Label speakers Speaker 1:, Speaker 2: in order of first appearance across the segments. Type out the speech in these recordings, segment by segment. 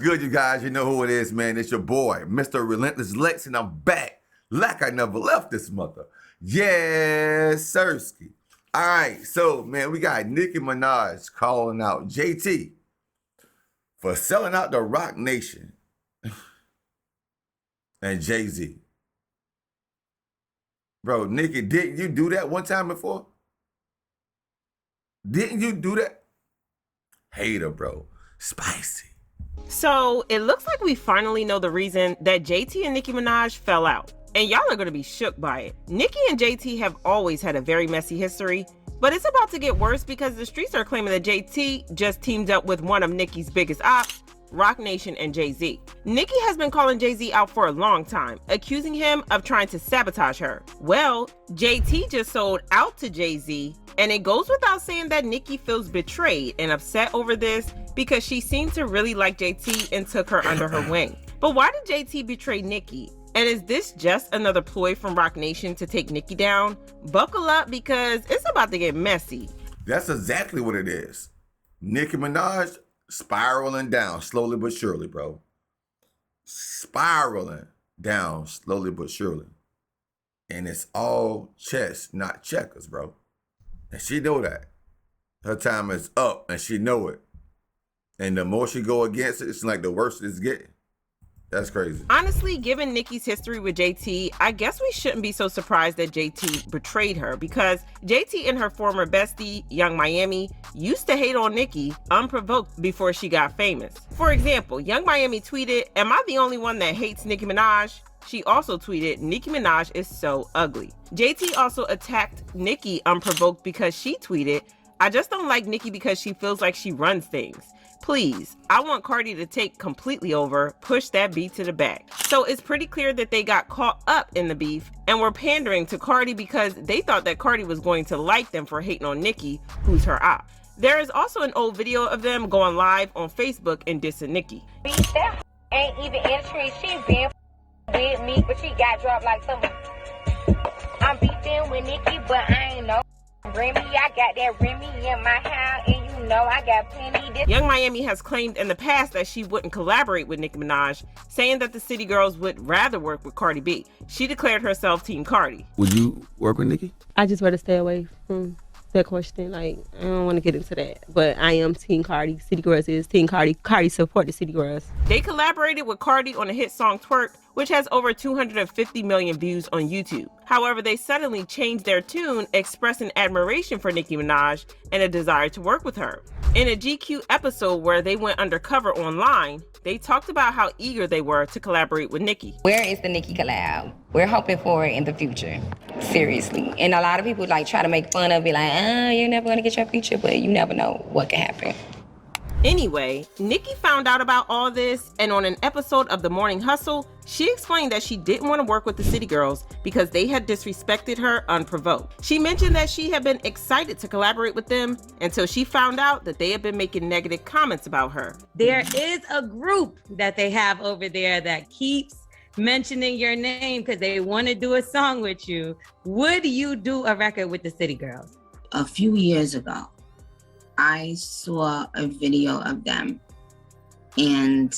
Speaker 1: good, you guys? You know who it is, man. It's your boy, Mr. Relentless Lex, and I'm back like I never left this mother. Yes, Sirski. All right, so, man, we got Nicki Minaj calling out JT for selling out the Roc Nation and Jay-Z. Bro, Nicki, didn't you do that one time before? Didn't you do that? Hater, bro. Spicy.
Speaker 2: So it looks like we finally know the reason that JT and Nicki Minaj fell out. And y'all are going to be shook by it. Nicki and JT have always had a very messy history, but it's about to get worse because the streets are claiming that JT just teamed up with one of Nicki's biggest ops, Roc Nation and Jay-Z. Nicki has been calling Jay-Z out for a long time, accusing him of trying to sabotage her. Well, JT just sold out to Jay-Z, and it goes without saying that Nicki feels betrayed and upset over this because she seemed to really like JT and took her under her wing. But why did JT betray Nicki? And is this just another ploy from Roc Nation to take Nicki down? Buckle up because it's about to get messy.
Speaker 1: That's exactly what it is. Nicki Minaj spiraling down slowly but surely, bro. Spiraling down slowly but surely. And it's all chess, not checkers, bro. And she know that. Her time is up and she know it. And the more she go against it, it's like the worse it's getting. That's crazy.
Speaker 2: Honestly, given Nicki's history with JT, I guess we shouldn't be so surprised that JT betrayed her because JT and her former bestie, Young Miami, used to hate on Nicki unprovoked before she got famous. For example, Young Miami tweeted, "Am I the only one that hates Nicki Minaj?" She also tweeted, "Nicki Minaj is so ugly." JT also attacked Nicki unprovoked because she tweeted, "I just don't like Nicki because she feels like she runs things. Please, I want Cardi to take completely over, push that beat to the back." So it's pretty clear that they got caught up in the beef and were pandering to Cardi because they thought that Cardi was going to like them for hating on Nicki, who's her op. There is also an old video of them going live on Facebook and dissing Nicki.
Speaker 3: That ain't even in the street. She been with me, but she got dropped like something. I'm beefing with Nicki, but I ain't no Remy. I got that Remy in my house, and you know I got plenty.
Speaker 2: Young Miami has claimed in the past that she wouldn't collaborate with Nicki Minaj, saying that the City Girls would rather work with Cardi B. She declared herself Team Cardi.
Speaker 1: Would you work with Nicki?
Speaker 4: I just rather stay away from that question. Like, I don't want to get into that. But I am Team Cardi. City Girls is Team Cardi. Cardi support the City Girls.
Speaker 2: They collaborated with Cardi on the hit song Twerk, which has over 250 million views on YouTube. However, they suddenly changed their tune, expressing admiration for Nicki Minaj and a desire to work with her. In a GQ episode where they went undercover online, they talked about how eager they were to collaborate with Nicki.
Speaker 5: Where is the Nicki collab? We're hoping for it in the future. Seriously. And a lot of people like try to make fun of it, like, you're never gonna get your feature, but you never know what can happen.
Speaker 2: Anyway, Nicki found out about all this, and on an episode of The Morning Hustle, she explained that she didn't want to work with the City Girls because they had disrespected her unprovoked. She mentioned that she had been excited to collaborate with them until she found out that they had been making negative comments about her.
Speaker 6: There is a group that they have over there that keeps mentioning your name because they want to do a song with you. Would you do a record with the City Girls?
Speaker 7: A few years ago, I saw a video of them and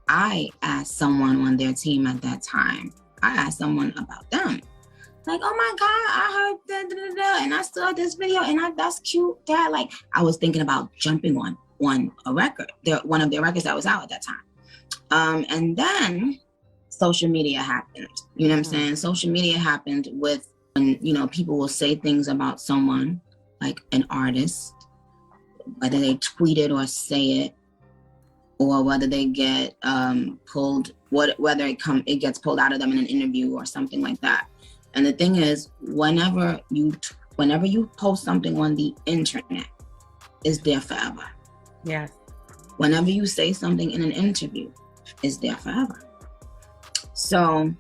Speaker 7: I asked someone on their team at that time, I asked someone about them. Like, oh my God, I heard that, and I saw this video and that's cute. That, like, I was thinking about jumping on a record, one of their records that was out at that time. And then social media happened. You know what I'm saying? Social media happened with when, people will say things about someone, like an artist, whether they tweet it or say it, or whether they get pulled, whether it gets pulled out of them in an interview or something like that. And the thing is, whenever you post something on the internet, it's there forever.
Speaker 6: Yeah.
Speaker 7: Whenever you say something in an interview, it's there forever. So,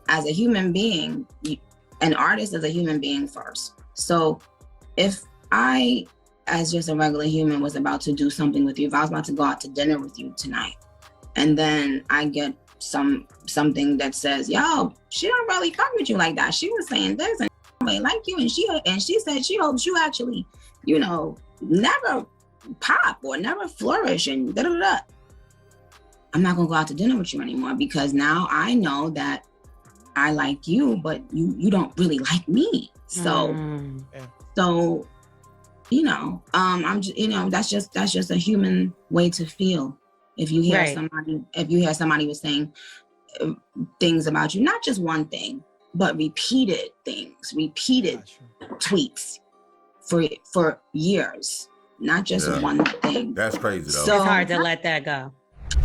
Speaker 7: as a human being, an artist is a human being first. So, if I, as just a regular human, was about to do something with you, if I was about to go out to dinner with you tonight, and then I get something that says, yo, she don't really fuck with you like that. She was saying this and they like you, and she said she hopes you actually, never pop or never flourish and da-da-da-da. I'm not gonna go out to dinner with you anymore because now I know that I like you, but you don't really like me. So, so, you know, I'm just, you know, that's just a human way to feel. If you hear somebody was saying things about you, not just one thing, but repeated things, repeated tweets for years, not just one thing.
Speaker 1: That's crazy though.
Speaker 6: So it's hard to let that go.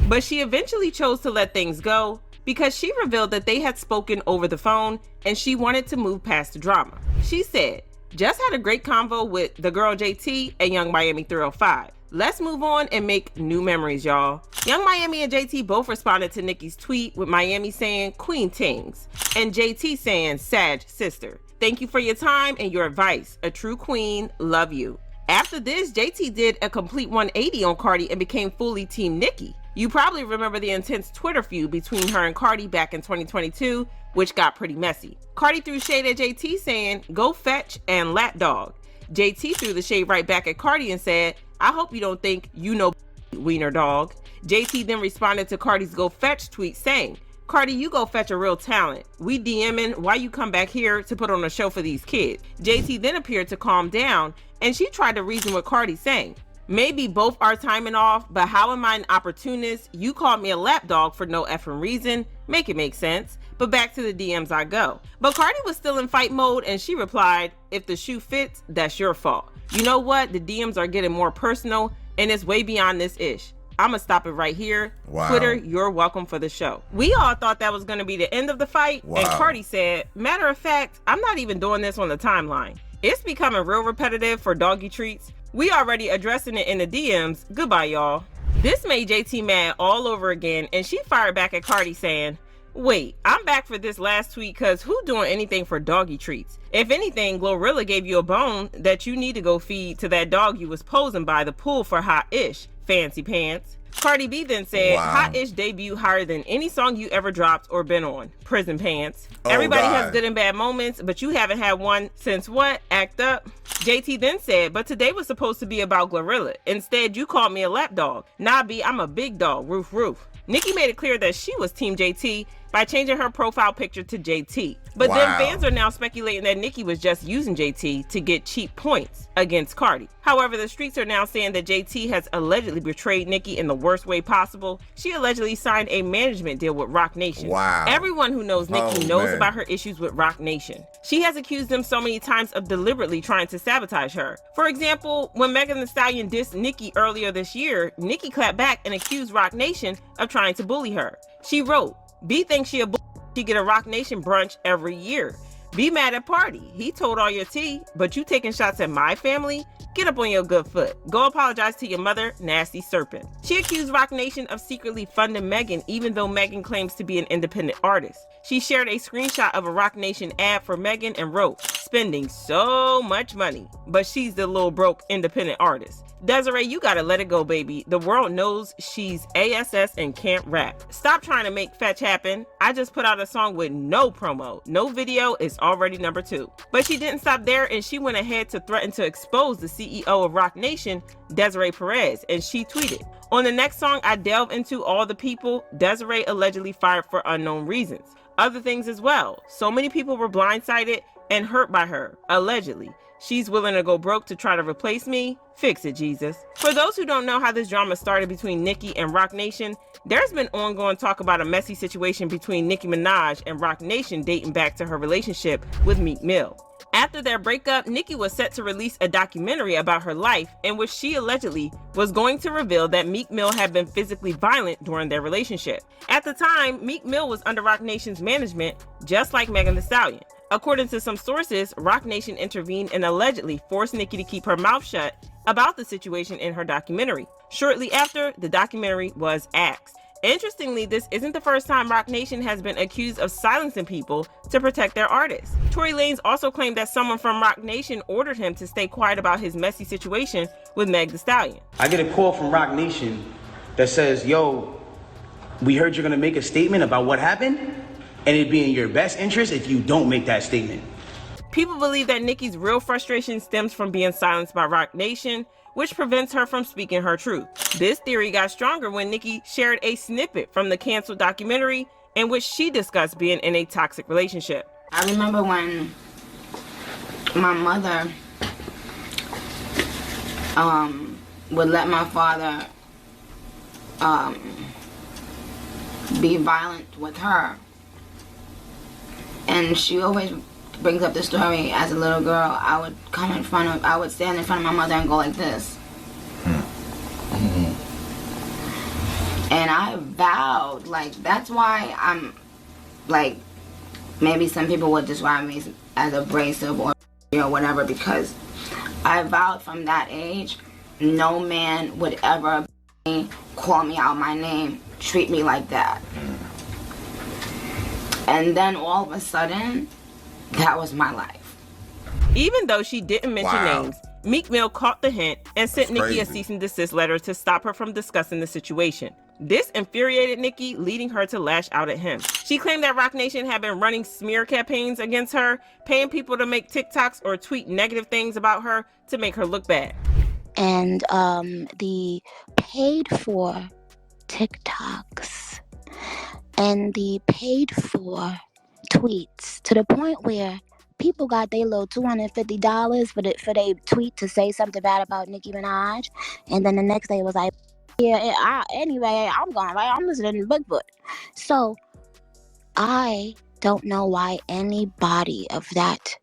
Speaker 2: But she eventually chose to let things go because she revealed that they had spoken over the phone and she wanted to move past the drama. She said, just had a great convo with the girl JT and Young Miami 305. Let's move on and make new memories, y'all. Young Miami and JT both responded to Nicki's tweet with Miami saying Queen Tings and JT saying Sag Sister. Thank you for your time and your advice. A true queen, love you. After this, JT did a complete 180 on Cardi and became fully Team Nicki. You probably remember the intense Twitter feud between her and Cardi back in 2022, which got pretty messy. Cardi threw shade at JT saying, go fetch and lapdog. JT threw the shade right back at Cardi and said, I hope you don't think you know wiener dog. JT then responded to Cardi's go fetch tweet saying, Cardi, you go fetch a real talent. We DMing why you come back here to put on a show for these kids. JT then appeared to calm down and she tried to reason with Cardi saying, maybe both are timing off, but how am I an opportunist? You called me a lapdog for no effing reason. Make it make sense. But back to the DMs I go. But Cardi was still in fight mode and she replied, if the shoe fits, that's your fault. You know what? The DMs are getting more personal and it's way beyond this ish. I'ma stop it right here.
Speaker 1: Wow.
Speaker 2: Twitter, you're welcome for the show. We all thought that was gonna be the end of the fight.
Speaker 1: Wow.
Speaker 2: And Cardi said, matter of fact, I'm not even doing this on the timeline. It's becoming real repetitive for doggy treats. We already addressing it in the DMs. Goodbye, y'all. This made JT mad all over again and she fired back at Cardi saying, wait, I'm back for this last tweet because who doing anything for doggy treats? If anything, Glorilla gave you a bone that you need to go feed to that dog you was posing by the pool for hot-ish, fancy pants. Cardi B then said,
Speaker 1: wow.
Speaker 2: Hot-ish debut higher than any song you ever dropped or been on, prison pants. Everybody
Speaker 1: God.
Speaker 2: has good and bad moments, but you haven't had one since what? Act up. JT then said, but today was supposed to be about Glorilla. Instead, you called me a lapdog. Nah, B, I'm a big dog, roof, roof. Nicki made it clear that she was Team JT by changing her profile picture to JT. But
Speaker 1: wow.
Speaker 2: then fans are now speculating that Nicki was just using JT to get cheap points against Cardi. However, the streets are now saying that JT has allegedly betrayed Nicki in the worst way possible. She allegedly signed a management deal with Roc Nation.
Speaker 1: Wow.
Speaker 2: Everyone who knows Nicki knows about her issues with Roc Nation. She has accused them so many times of deliberately trying to sabotage her. For example, when Megan Thee Stallion dissed Nicki earlier this year, Nicki clapped back and accused Roc Nation of trying to bully her. She wrote, B thinks she a bully. She get a Roc Nation brunch every year. Be mad at Party. He told all your tea, but you taking shots at my family? Get up on your good foot. Go apologize to your mother, nasty serpent. She accused Roc Nation of secretly funding Megan, even though Megan claims to be an independent artist. She shared a screenshot of a Roc Nation ad for Megan and wrote, spending so much money, but she's the little broke independent artist. Desiree, you gotta let it go, baby. The world knows she's ASS and can't rap. Stop trying to make fetch happen. I just put out a song with no promo. No video is already number 2. But she didn't stop there and she went ahead to threaten to expose the CEO of Roc Nation, Desiree Perez, and she tweeted, on the next song, I delve into all the people Desiree allegedly fired for unknown reasons. Other things as well. So many people were blindsided and hurt by her, allegedly. She's willing to go broke to try to replace me. Fix it, Jesus. For those who don't know how this drama started between Nicki and Roc Nation, there's been ongoing talk about a messy situation between Nicki Minaj and Roc Nation dating back to her relationship with Meek Mill. After their breakup, Nicki was set to release a documentary about her life in which she allegedly was going to reveal that Meek Mill had been physically violent during their relationship. At the time, Meek Mill was under Roc Nation's management, just like Megan Thee Stallion. According to some sources, Roc Nation intervened and allegedly forced Nicki to keep her mouth shut about the situation in her documentary. Shortly after, the documentary was axed. Interestingly, this isn't the first time Roc Nation has been accused of silencing people to protect their artists. Tory Lanez also claimed that someone from Roc Nation ordered him to stay quiet about his messy situation with Meg Thee Stallion.
Speaker 8: I get a call from Roc Nation that says, yo, we heard you're gonna make a statement about what happened, and it'd be in your best interest if you don't make that statement.
Speaker 2: People believe that Nicki's real frustration stems from being silenced by Roc Nation, which prevents her from speaking her truth. This theory got stronger when Nicki shared a snippet from the canceled documentary in which she discussed being in a toxic relationship.
Speaker 7: I remember when my mother would let my father be violent with her, and she always brings up the story. As a little girl, I would stand in front of my mother and go like this. And I vowed, like, that's why I'm, like, maybe some people would describe me as abrasive or whatever, because I vowed from that age, no man would ever call me out my name, treat me like that. And then all of a sudden, that was my life.
Speaker 2: Even though she didn't mention names, Meek Mill caught the hint and sent Nicki a cease and desist letter to stop her from discussing the situation. This infuriated Nicki, leading her to lash out at him. She claimed that Roc Nation had been running smear campaigns against her, paying people to make TikToks or tweet negative things about her to make her look bad.
Speaker 9: And the paid for TikToks and the paid for tweets, to the point where people got their little $250 for their tweet to say something bad about Nicki Minaj, and then the next day it was like, anyway, I'm listening to Bigfoot. So I don't know why anybody of that,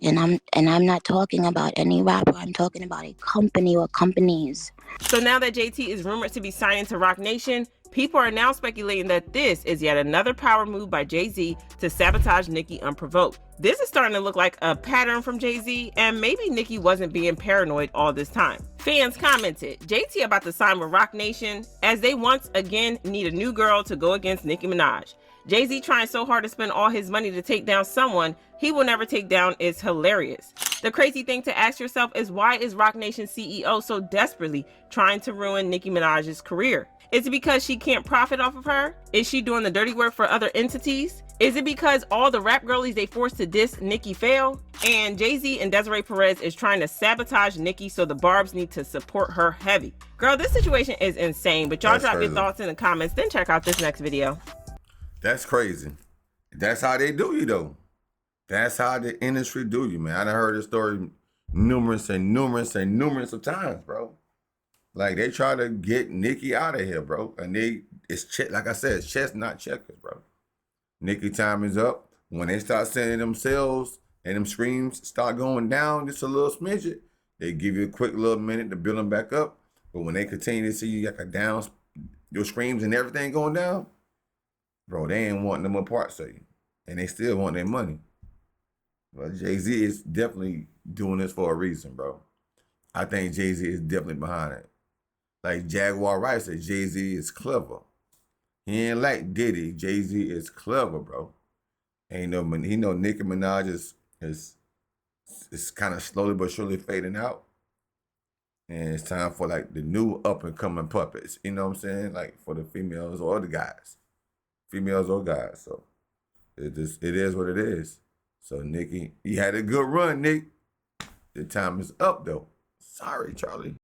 Speaker 9: and I'm not talking about any rapper, I'm talking about a company or companies.
Speaker 2: So now that JT is rumored to be signing to Roc Nation, people are now speculating that this is yet another power move by Jay-Z to sabotage Nicki unprovoked. This is starting to look like a pattern from Jay-Z, and maybe Nicki wasn't being paranoid all this time. Fans commented, JT about to sign with Roc Nation as they once again need a new girl to go against Nicki Minaj. Jay-Z trying so hard to spend all his money to take down someone he will never take down is hilarious. The crazy thing to ask yourself is, why is Roc Nation CEO so desperately trying to ruin Nicki Minaj's career? Is it because she can't profit off of her? Is she doing the dirty work for other entities? Is it because all the rap girlies they forced to diss Nicki fail? And Jay-Z and Desiree Perez is trying to sabotage Nicki, so the Barbs need to support her heavy. Girl, this situation is insane, but y'all drop your thoughts in the comments, then check out this next video.
Speaker 1: That's crazy. That's how they do you, though. That's how the industry do you, man. I done heard this story numerous of times, bro. Like, they try to get Nicki out of here, bro. And like I said, it's chess, not checkers, bro. Nicki time is up. When they start sending themselves and them screams start going down just a little smidget, they give you a quick little minute to build them back up. But when they continue to see you got your screams and everything going down, bro, they ain't wanting no more parts of you. And they still want their money. But Jay-Z is definitely doing this for a reason, bro. I think Jay-Z is definitely behind it. Like Jaguar Wright said, Jay-Z is clever. He ain't like Diddy. Jay-Z is clever, bro. He know Nicki Minaj is kind of slowly but surely fading out. And it's time for like the new up and coming puppets. You know what I'm saying? Like for the females or the guys. Females or guys. So it is what it is. So Nicki, you had a good run, Nick. The time is up though. Sorry, Charlie.